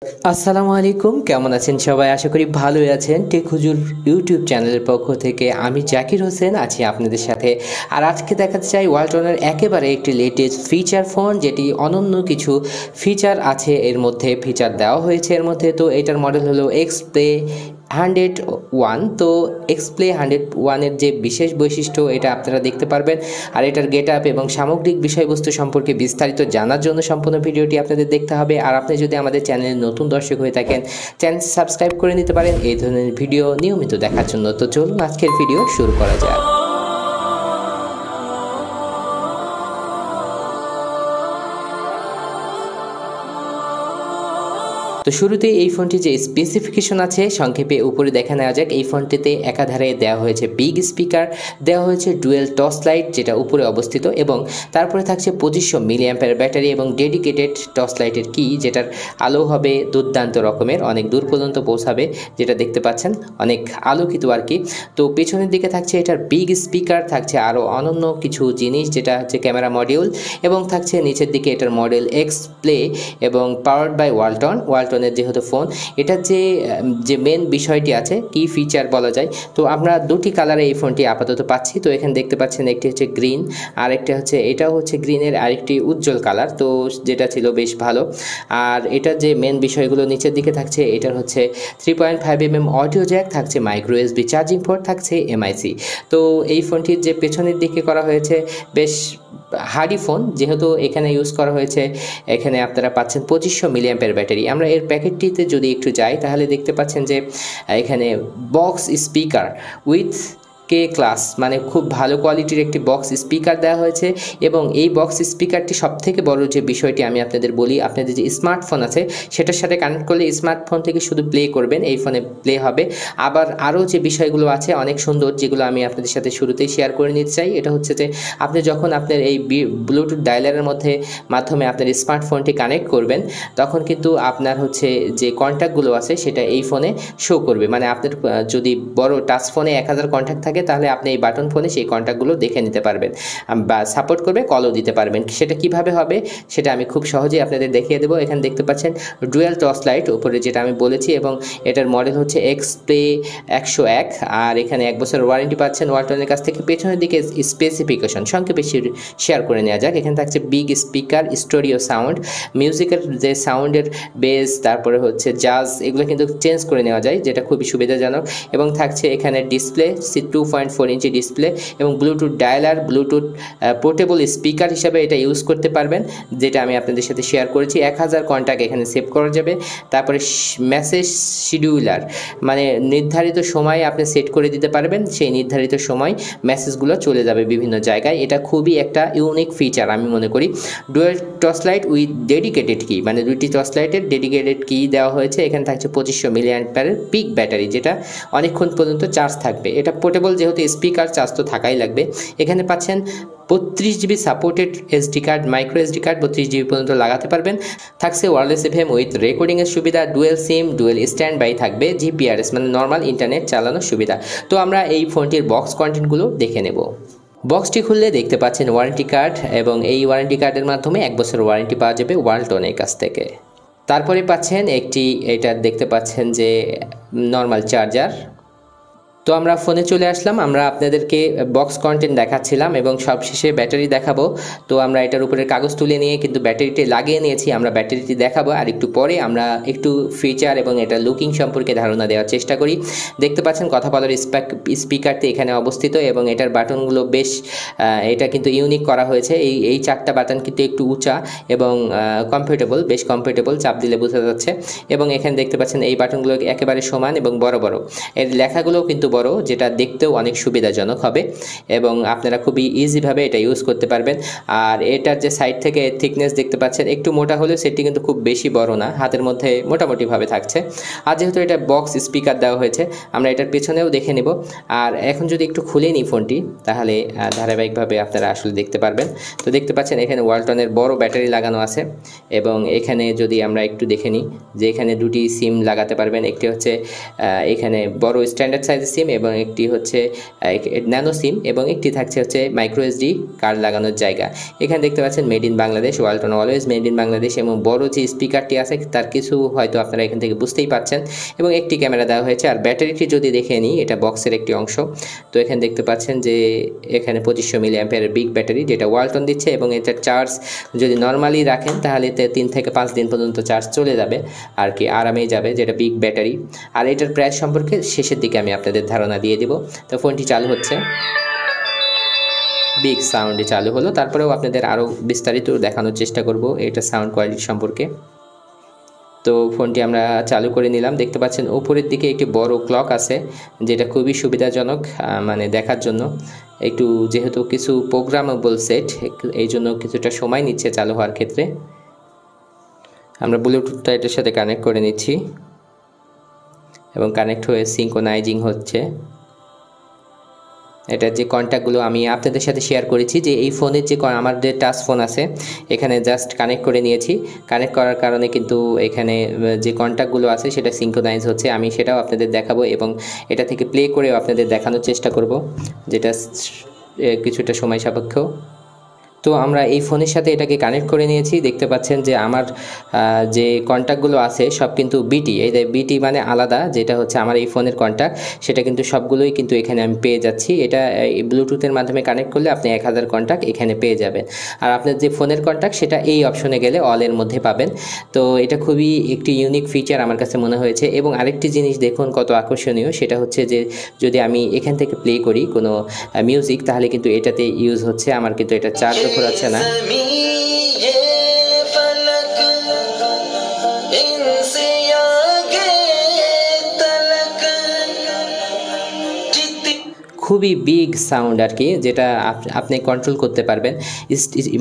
আসসালামু আলাইকুম, কেমন আছেন সবাই? আশা করি ভালোই আছেন। টেক হুজুর ইউটিউব চ্যানেলের পক্ষ থেকে আমি জাকির হোসেন আছি আপনাদের সাথে। আর আজকে দেখাতে চাই ওয়ালটনের একেবারে একটি লেটেস্ট ফিচার ফোন, যেটি অনন্য কিছু ফিচার আছে এর মধ্যে, ফিচার দেওয়া হয়েছে এর মধ্যে। তো এটার মডেল হলো Xplay 101। তো Xplay 101-এর যে বিশেষ বৈশিষ্ট্য এটা আপনারা দেখতে পারবেন। আর এটার গেট আপ এবং সামগ্রিক বিষয়বস্তু সম্পর্কে বিস্তারিত জানার জন্য সম্পূর্ণ ভিডিওটি আপনাদের দেখতে হবে। আর আপনি যদি আমাদের চ্যানেলে নতুন দর্শক হয়ে থাকেন, চ্যানেল সাবস্ক্রাইব করে নিতে পারেন এই ধরনের ভিডিও নিয়মিত দেখার জন্য। তো চলুন আজকের ভিডিও শুরু করা যাক। তো শুরুতে এই ফোনটি যে স্পেসিফিকেশন আছে সংক্ষেপে উপরে দেখা নেওয়া যাক। এই ফোনটিতে একাধারে দেওয়া হয়েছে বিগ স্পিকার, দেওয়া হয়েছে ডুয়েল টর্চ লাইট যেটা উপরে অবস্থিত, এবং তারপরে থাকছে 2500 মিলিঅ্যাম্পিয়ার ব্যাটারি এবং ডেডিকেটেড টর্চ লাইটের কি, যেটার আলো হবে দুর্দান্ত রকমের, অনেক দূর পর্যন্ত পৌঁছাবে, যেটা দেখতে পাচ্ছেন অনেক আলোকিত আর কি। তো পেছনের দিকে থাকছে এটার বিগ স্পিকার, থাকছে আরও অনন্য কিছু জিনিস যেটা হচ্ছে ক্যামেরা মডিউল, এবং থাকছে নিচের দিকে এটার মডেল Xplay এবং পাওয়ার্ড বাই ওয়ালটনের যেহেতু ফোন, এটার যে মেন বিষয়টি আছে, কি ফিচার বলা যায়, তো আমরা দুটি কালারে এই ফোনটি আপাতত পাচ্ছি। তো এখানে দেখতে পাচ্ছেন একটি হচ্ছে গ্রিন, আর একটা হচ্ছে এটাও হচ্ছে গ্রিনের আরেকটি উজ্জ্বল কালার, তো যেটা ছিল বেশ ভালো। আর এটার যে মেন বিষয়গুলো নিচের দিকে থাকছে, এটার হচ্ছে 3.5mm অডিও জ্যাক, থাকছে মাইক্রো USB চার্জিং পোর্ট, থাকছে MIC। তো এই ফোনটির যে পেছনের দিকে করা হয়েছে বেশ হার্ডি ফোন, যেহেতু এখানে ইউজ করা হয়েছে, এখানে আপনারা পাচ্ছেন 2500 মিলিঅ্যাম্পিয়ার ব্যাটারি। আমরা এর প্যাকেটটিতে যদি একটু যাই তাহলে দেখতে পাচ্ছেন যে এখানে box speaker with K class, মানে খুব ভালো কোয়ালিটির একটি বক্স স্পিকার দেওয়া হয়েছে। এবং এই বক্স স্পিকারটি সবথেকে বড় যে বিষয়টি আমি আপনাদের বলি, আপনাদের যে স্মার্টফোন আছে সেটার সাথে কানেক্ট করলে স্মার্টফোন থেকে শুধু প্লে করবেন, এই ফোনে প্লে হবে। আবার আরও যে বিষয়গুলো আছে অনেক সুন্দর, যেগুলো আমি আপনাদের সাথে শুরুতেই শেয়ার করে নিতে চাই, এটা হচ্ছে যে আপনি যখন আপনার এই ব্লুটুথ ডায়ালারের মাধ্যমে আপনার স্মার্টফোনটি কানেক্ট করবেন, তখন কিন্তু আপনার হচ্ছে যে কন্ট্যাক্টগুলো আছে সেটা এই ফোনে শো করবে। মানে আপনার যদি বড় টাচ ফোনে 1000 কন্ট্যাক্ট থাকে, তাহলে আপনি এই বাটন ফোনে সেই কন্ট্যাক্টগুলো দেখে নিতে পারবেন বা সাপোর্ট করবে, কলও দিতে পারবেন। সেটা কিভাবে হবে সেটা আমি খুব সহজেই আপনাদের দেখিয়ে দেবো। এখানে দেখতে পাচ্ছেন ডুয়েল টর্চ লাইট উপরে, যেটা আমি বলেছি, এবং এটার মডেল হচ্ছে Xplay 101। আর এখানে 1 বছর ওয়ারেন্টি পাচ্ছেন ওয়ালটনের কাছ থেকে। পেছনের দিকে স্পেসিফিকেশন সংক্ষেপে শেয়ার করে নেওয়া যাক। এখানে থাকছে বিগ স্পিকার, স্টোরিও সাউন্ড, মিউজিকের যে সাউন্ডের বেস, তারপরে হচ্ছে জাজ, এগুলো কিন্তু চেঞ্জ করে নেওয়া যায়, যেটা খুবই সুবিধাজনক। এবং থাকছে এখানে ডিসপ্লে 2.4 ইঞ্চি ডিসপ্লে, এবং Bluetooth dialler, Bluetooth portable speaker হিসাবে এটা ইউজ করতে পারবেন, যেটা আমি আপনাদের সাথে শেয়ার করেছি। 1000 কন্ট্যাক্ট এখানে সেভ করা যাবে। তারপরে মেসেজ শিডিউলার, মানে নির্ধারিত সময়ে আপনি সেট করে দিতে পারবেন, সেই নির্ধারিত সময় মেসেজগুলো চলে যাবে বিভিন্ন জায়গায়। এটা খুবই একটা ইউনিক ফিচার আমি মনে করি। Dual torch light with dedicated কি, মানে দুইটি টর্চ লাইটের ডেডিকেটেড কি দেওয়া হয়েছে। এখানে থাকছে 2500 মিলিঅ্যাম্পিয়ারের পিক ব্যাটারি, যেটা অনেকক্ষণ পর্যন্ত চার্জ থাকবে। এটা পোর্টেবল যেহেতু স্পিকার, চার্জ তো থাকাই লাগবে। এখানে পাচ্ছেন 32GB supported SD card, micro SD card 32GB পর্যন্ত লাগাতে পারবেন। থাকছে ওয়্যারলেস FM উইথ রেকর্ডিংয়ের সুবিধা, dual sim, dual standby থাকবে, GPRS মানে নর্মাল ইন্টারনেট চালানোর সুবিধা। তো আমরা এই ফোনটির বক্স কন্টেন্টগুলো দেখে নেব। বক্সটি খুললে দেখতে পাচ্ছেন ওয়ারেন্টি কার্ড, এবং এই ওয়ারেন্টি কার্ডের মাধ্যমে 1 বছর ওয়ারেন্টি পাওয়া যাবে ওয়ালটনের কাছ থেকে। তারপরে পাচ্ছেন এটা দেখতে পাচ্ছেন যে নর্মাল চার্জার। তো আমরা ফোনে চলে আসলাম, আমরা আপনাদেরকে বক্স কন্টেন্ট দেখাচ্ছিলাম এবং সবশেষে ব্যাটারি দেখাবো। তো আমরা এটার উপরে কাগজ তুলে নিয়ে কিন্তু ব্যাটারিটি লাগিয়ে নিয়েছি, আমরা ব্যাটারিটি দেখাবো আর একটু পরে। আমরা একটু ফিচার এবং এটা লুকিং সম্পর্কে ধারণা দেওয়ার চেষ্টা করি। দেখতে পাচ্ছেন কথা বলার স্পিকারটি এখানে অবস্থিত, এবং এটার বাটনগুলো বেশ এটা কিন্তু ইউনিক করা হয়েছে। এই 4টা বাটন কিন্তু একটু উঁচা এবং কমফোর্টেবল, বেশ কমফোর্টেবল, চাপ দিলে বোঝা যাচ্ছে। এবং এখানে দেখতে পাচ্ছেন এই বাটনগুলো একেবারে সমান এবং বড় বড়, এর লেখাগুলোও কিন্তু বড়, যেটা দেখতেও অনেক সুবিধাজনক হবে, এবং আপনারা খুবই ইজিভাবে এটা ইউজ করতে পারবেন। আর এটার যে সাইড থেকে থিকনেস দেখতে পাচ্ছেন একটু মোটা হলেও সেটি কিন্তু খুব বেশি বড় না, হাতের মধ্যে মোটামুটিভাবে থাকছে। আর যেহেতু এটা বক্স স্পিকার দেওয়া হয়েছে, আমরা এটার পেছনেও দেখে নেব। আর এখন যদি একটু খুলে নিই ফোনটি, তাহলে ধারাবাহিকভাবে আপনারা আসলে দেখতে পারবেন। তো দেখতে পাচ্ছেন এখানে ওয়ালটনের বড় ব্যাটারি লাগানো আছে, এবং এখানে যদি আমরা একটু দেখে নিই যে এখানে দুটি সিম লাগাতে পারবেন। একটি হচ্ছে এখানে বড় স্ট্যান্ডার্ড সাইজের সিম, সিম এবং একটি হচ্ছে ন্যানো সিম এবং একটি থাকছে হচ্ছে মাইক্রো এসডি কার্ড লাগানোর জায়গা। এখানে দেখতে পাচ্ছেন made in Bangladesh, Walton always made in Bangladesh, এবং বড় যে স্পিকারটি আছে তার কিছু হয়তো আপনারা এখান থেকে বুঝতেই পাচ্ছেন, এবং একটি ক্যামেরা দেওয়া হয়েছে। আর ব্যাটারিটি যদি দেখে নিই, এটা বক্সের একটি অংশ। তো এখানে দেখতে পাচ্ছেন যে এখানে 2500 মিলি অ্যাম্পিয়ারের বিগ ব্যাটারি যেটা ওয়ালটন দিচ্ছে, এবং এটা চার্জ যদি নর্মালি রাখেন তাহলে 3 থেকে 5 দিন পর্যন্ত চার্জ চলে যাবে আর কি, আরামেই যাবে, যেটা বিগ ব্যাটারি। আর এটার প্রাইস সম্পর্কে শেষের দিকে আমি আপনাদের ধারণা দিয়ে দিব। তো ফোনটি চালু হচ্ছে, বিগ সাউন্ডে চালু হলো। তারপরেও আপনাদের আরও বিস্তারিত দেখানোর চেষ্টা করব এটা সাউন্ড কোয়ালিটি সম্পর্কে। তো ফোনটি আমরা চালু করে নিলাম। দেখতে পাচ্ছেন উপরের দিকে একটি বড় ক্লক আছে, যেটা খুবই সুবিধাজনক মানে দেখার জন্য। একটু যেহেতু কিছু প্রোগ্রামেবল সেট, এই জন্য কিছুটা সময় নিচ্ছে চালু হওয়ার ক্ষেত্রে। আমরা ব্লুটুথটা এটার সাথে কানেক্ট করে নিচ্ছি এবং কানেক্ট হয়ে সিঙ্ক্রোনাইজিং হচ্ছে। এটার যে কন্ট্যাক্টগুলো আমি আপনাদের সাথে শেয়ার করেছি, যে এই ফোনের যে আমার যে টাচ ফোন আছে এখানে জাস্ট কানেক্ট করে নিয়েছি। কানেক্ট করার কারণে কিন্তু এখানে যে কন্ট্যাক্টগুলো আছে সেটা সিঙ্ক্রোনাইজ হচ্ছে। আমি সেটাও আপনাদের দেখাবো এবং এটা থেকে প্লে করেও আপনাদের দেখানোর চেষ্টা করব, যেটা কিছুটা সময় সাপেক্ষ। তো আমরা এই ফোনের সাথে এটাকে কানেক্ট করে নিয়েছি। দেখতে পাচ্ছেন যে আমার যে কন্ট্যাক্টগুলো আছে সব কিন্তু বিটি, এই বিটি মানে আলাদা, যেটা হচ্ছে আমার এই ফোনের কন্ট্যাক্ট, সেটা কিন্তু সবগুলোই কিন্তু এখানে আমি পেয়ে যাচ্ছি। এটা ব্লুটুথের মাধ্যমে কানেক্ট করলে আপনি 1000 কন্ট্যাক্ট এখানে পেয়ে যাবেন। আর আপনার যে ফোনের কন্ট্যাক্ট সেটা এই অপশনে গেলে অলের মধ্যে পাবেন। তো এটা খুবই একটি ইউনিক ফিচার আমার কাছে মনে হয়েছে। এবং আরেকটি জিনিস দেখুন কত আকর্ষণীয়, সেটা হচ্ছে যে যদি আমি এখান থেকে প্লে করি কোনো মিউজিক, তাহলে কিন্তু এটাতে ইউজ হচ্ছে। আমার কিন্তু এটা চার্জ আছে না। খুবই বিগ সাউন্ড আর কি, যেটা আপনি কন্ট্রোল করতে পারবেন।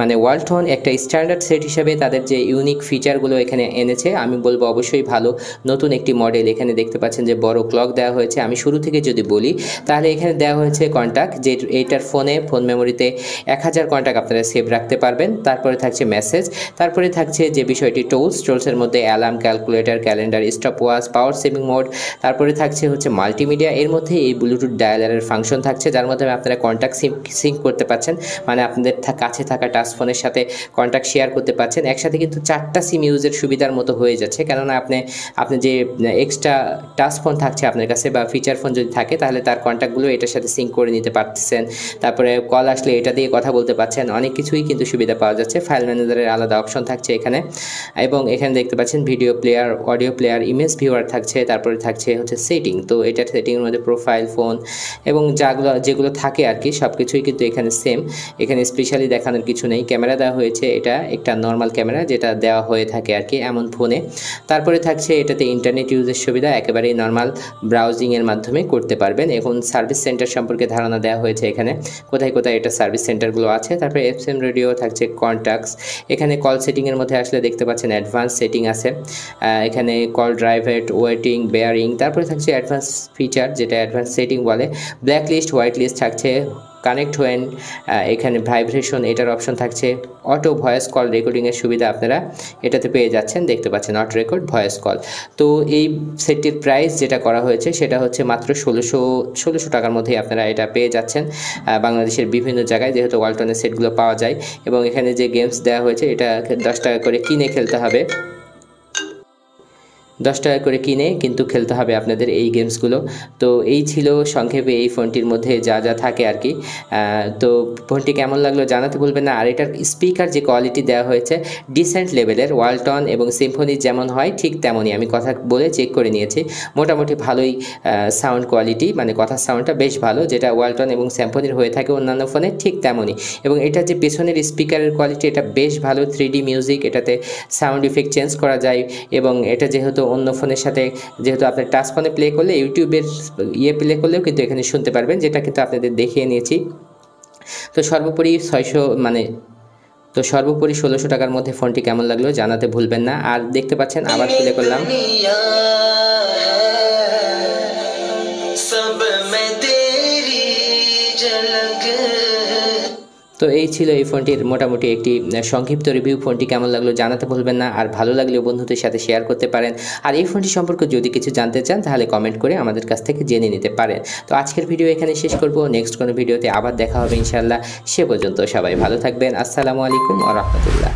মানে ওয়ালটন একটা স্ট্যান্ডার্ড সেট হিসেবে তাদের যে ইউনিক ফিচারগুলো এখানে এনেছে, আমি বলবো অবশ্যই ভালো। নতুন একটি মডেল, এখানে দেখতে পাচ্ছেন যে বড় ক্লক দেওয়া হয়েছে। আমি শুরু থেকে যদি বলি তাহলে এখানে দেওয়া হয়েছে কন্ট্যাক্ট, যে এইটার ফোন মেমোরিতে 1000 কন্ট্যাক্ট আপনারা সেভ রাখতে পারবেন। তারপরে থাকছে মেসেজ, তারপরে থাকছে যে বিষয়টি টোলসের মধ্যে alarm, calculator, calendar, stop watch, power saving mode, তারপরে থাকছে হচ্ছে মাল্টিমিডিয়া। এর মধ্যে এই ব্লুটুথ ডায়ালারের ফাংশন থাকছে, যার মাধ্যমে আপনারা কন্ট্যাক্ট সিঙ্ক করতে পারছেন, মানে আপনাদের কাছে থাকা টাচ ফোনের সাথে কন্ট্যাক্ট শেয়ার করতে পারছেন। একসাথে কিন্তু 4টা সিম ইউজের সুবিধার মতো হয়ে যাচ্ছে, কেননা আপনি যে এক্সট্রা টাচ ফোন থাকছে আপনার কাছে বা ফিচার ফোন যদি থাকে, তাহলে তার কন্ট্যাক্টগুলো এটার সাথে সিঙ্ক করে নিতে পারতেছেন। তারপরে কল আসলে এটা দিয়ে কথা বলতে পারছেন, অনেক কিছুই কিন্তু সুবিধা পাওয়া যাচ্ছে। ফাইল ম্যানেজারের আলাদা অপশন থাকছে এখানে, এবং এখানে দেখতে পাচ্ছেন video player, audio player, image viewer থাকছে। তারপরে থাকছে হচ্ছে সেটিং, তো এটার সেটিংয়ের মধ্যে প্রোফাইল, ফোন এবং যেগুলো থাকে আর কি সব কিছুই কিন্তু এখানে সেম। এখানে স্পেশালি দেখানোর কিছু নেই। ক্যামেরা দেওয়া হয়েছে, এটা একটা নর্মাল ক্যামেরা যেটা দেওয়া হয়ে থাকে আর কি এমন ফোনে। তারপরে থাকছে এটাতে ইন্টারনেট ইউজের সুবিধা, একেবারেই নর্মাল ব্রাউজিংয়ের মাধ্যমে করতে পারবেন। এখন সার্ভিস সেন্টার সম্পর্কে ধারণা দেওয়া হয়েছে এখানে, কোথায় কোথায় এটা সার্ভিস সেন্টারগুলো আছে। তারপরে এফএম রেডিও থাকছে, কন্ট্যাক্টস। এখানে কল সেটিংয়ের মধ্যে আসলে দেখতে পাচ্ছেন অ্যাডভান্স সেটিং আছে, এখানে কল ড্রাইভেট, ওয়েটিং, বেয়ারিং। তারপরে থাকছে অ্যাডভান্স ফিচার, যেটা অ্যাডভান্স সেটিং বলে। ব্ল্যাক লিস্ট, হোয়াইট লিস্ট থাকছে, কানেক্ট হোয়েন, এখানে ভাইব্রেশন এটার অপশন থাকছে। অটো ভয়েস কল রেকর্ডিংয়ের সুবিধা আপনারা এটাতে পেয়ে যাচ্ছেন, দেখতে পাচ্ছেন অটো রেকর্ড ভয়েস কল। তো এই সেটটির প্রাইস যেটা করা হয়েছে সেটা হচ্ছে মাত্র 1600 টাকার মধ্যেই আপনারা এটা পেয়ে যাচ্ছেন বাংলাদেশের বিভিন্ন জায়গায়, যেহেতু ওয়ালটনের সেটগুলো পাওয়া যায়। এবং এখানে যে গেমস দেওয়া হয়েছে এটা 10 টাকা করে কিনে খেলতে হবে, 10 টাকা করে কিনে কিন্তু খেলতে হবে আপনাদের এই গেমসগুলো। তো এই ছিল সংক্ষেপে এই ফোনটির মধ্যে যা যা থাকে আর কি। তো ফোনটি কেমন লাগলো জানাতে ভুলবেন না। আর এটার স্পিকার যে কোয়ালিটি দেওয়া হয়েছে ডিসেন্ট লেভেলের, ওয়ালটন এবং সিম্ফনি যেমন হয় ঠিক তেমনই, আমি কথা বলে চেক করে নিয়েছি। মোটামুটি ভালোই সাউন্ড কোয়ালিটি, মানে কথার সাউন্ডটা বেশ ভালো, যেটা ওয়ালটন এবং সিম্ফনির হয়ে থাকে অন্যান্য ফোনে ঠিক তেমনই। এবং এটা যে পেছনের স্পিকারের কোয়ালিটি এটা বেশ ভালো, 3D মিউজিক, এটাতে সাউন্ড ইফেক্ট চেঞ্জ করা যায়। এবং এটা যেহেতু অন্য ফোনের সাথে, যেহেতু আপনি টাচ ফোনে প্লে করলে ইউটিউবের প্লে করলেও কিন্তু এখানে শুনতে পারবেন, যেটা কিন্তু আপনাদের দেখিয়ে নিয়েছি। তো সর্বোপরি 1600 টাকার মধ্যে ফোনটি কেমন লাগলো জানাতে ভুলবেন না। আর দেখতে পাচ্ছেন আবার প্লে করলাম, তো এই ছিল এই ফোনটির মোটামুটি একটি সংক্ষিপ্ত রিভিউ। ফোনটি কেমন লাগলো জানাতে ভুলবেন না, আর ভালো লাগলে বন্ধুদের সাথে শেয়ার করতে পারেন। আর এই ফোনটি সম্পর্কে যদি কিছু জানতে চান তাহলে কমেন্ট করে আমাদের কাছ থেকে জেনে নিতে পারেন। তো আজকের ভিডিও এখানে শেষ করব, নেক্সট কোনো ভিডিওতে আবার দেখা হবে ইনশাআল্লাহ। সে পর্যন্ত সবাই ভালো থাকবেন। আসসালামু আলাইকুম ওয়া রাহমাতুল্লাহ।